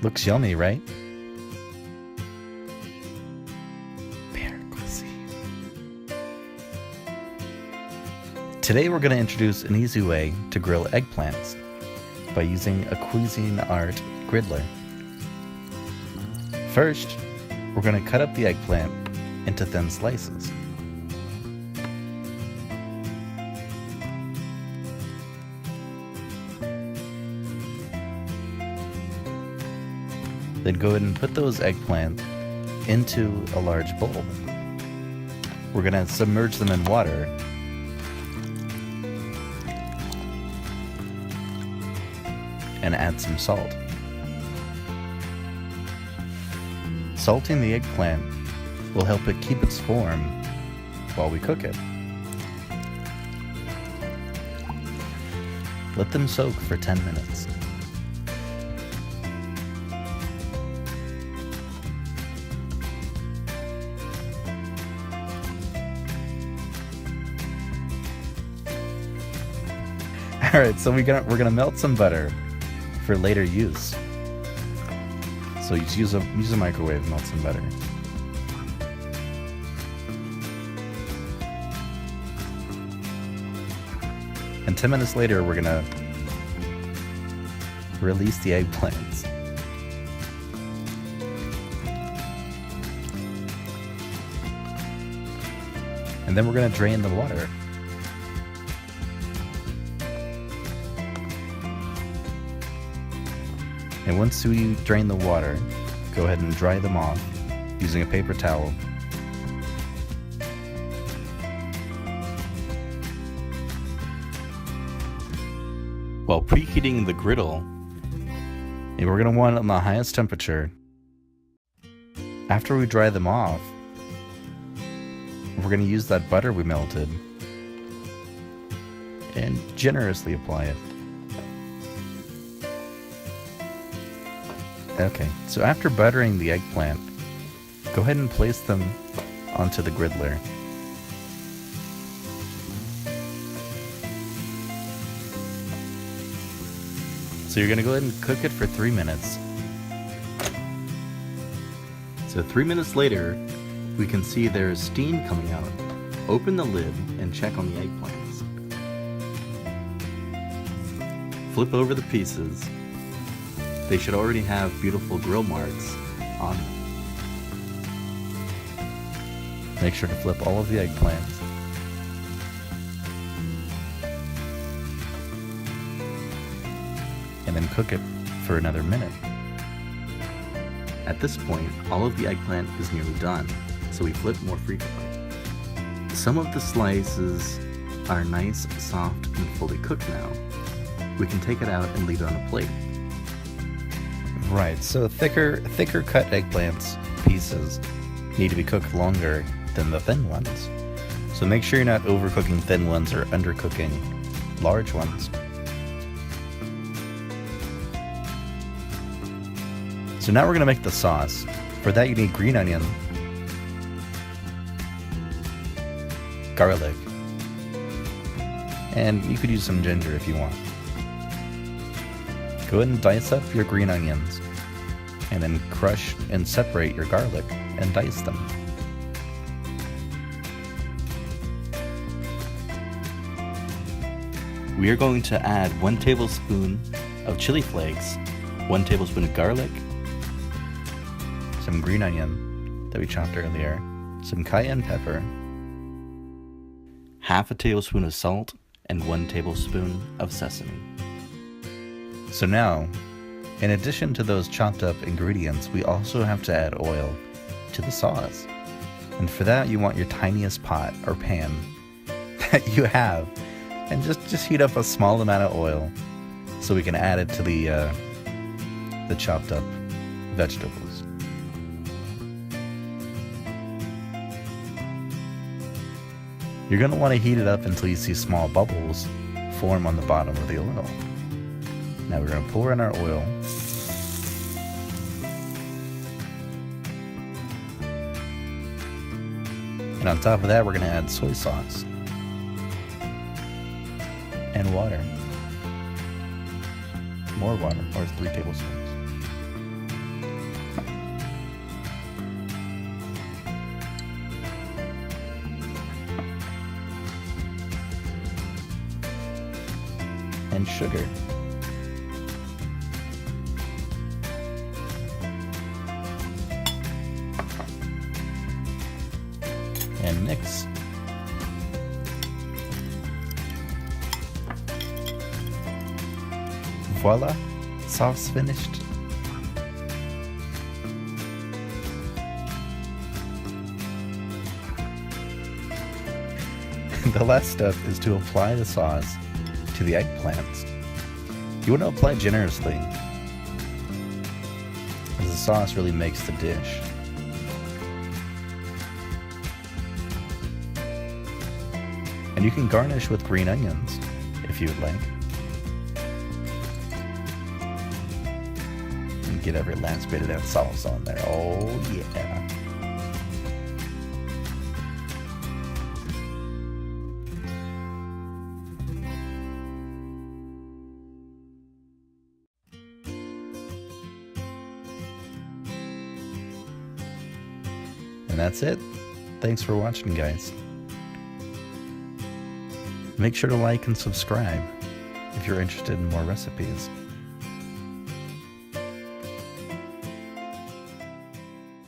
Looks yummy, right? Pear cuisine. Today we're going to introduce an easy way to grill eggplants by using a Cuisinart griddler. First, we're going to cut up the eggplant into thin slices. Then go ahead and put those eggplant into a large bowl. We're going to submerge them in water and add some salt. Salting the eggplant will help it keep its form while we cook it. Let them soak for 10 minutes. Alright, so we're gonna melt some butter for later use. So use a microwave to melt some butter. And 10 minutes later, we're gonna release the eggplants. And then we're gonna drain the water. And once we drain the water, go ahead and dry them off using a paper towel. While preheating the griddle, and we're going to want it on the highest temperature. After we dry them off, we're going to use that butter we melted and generously apply it. Okay, so after buttering the eggplant, go ahead and place them onto the griddler. So you're going to go ahead and cook it for 3 minutes. So 3 minutes later, we can see there's steam coming out. Open the lid and check on the eggplants. Flip over the pieces. They should already have beautiful grill marks on them. Make sure to flip all of the eggplants. And then cook it for another minute. At this point, all of the eggplant is nearly done, so we flip more frequently. Some of the slices are nice, soft, and fully cooked now. We can take it out and leave it on a plate. Right, so thicker cut eggplants pieces need to be cooked longer than the thin ones. So make sure you're not overcooking thin ones or undercooking large ones. So now we're going to make the sauce. For that you need green onion, garlic, and you could use some ginger if you want. Go ahead and dice up your green onions, and then crush and separate your garlic and dice them. We are going to add 1 tablespoon of chili flakes, 1 tablespoon of garlic, some green onion that we chopped earlier, some cayenne pepper, half a tablespoon of salt, and 1 tablespoon of sesame. So now, in addition to those chopped up ingredients, we also have to add oil to the sauce. And for that, you want your tiniest pot or pan that you have, and just heat up a small amount of oil so we can add it to the chopped up vegetables. You're going to want to heat it up until you see small bubbles form on the bottom of the oil. Now we're going to pour in our oil. And on top of that, we're going to add soy sauce and water. More water, or 3 tablespoons. and sugar. And mix. Voila, sauce finished. The last step is to apply the sauce to the eggplants. You want to apply generously, as the sauce really makes the dish. And you can garnish with green onions if you would like. And get every last bit of that sauce on there. Oh yeah. And that's it. Thanks for watching, guys. Make sure to like and subscribe if you're interested in more recipes.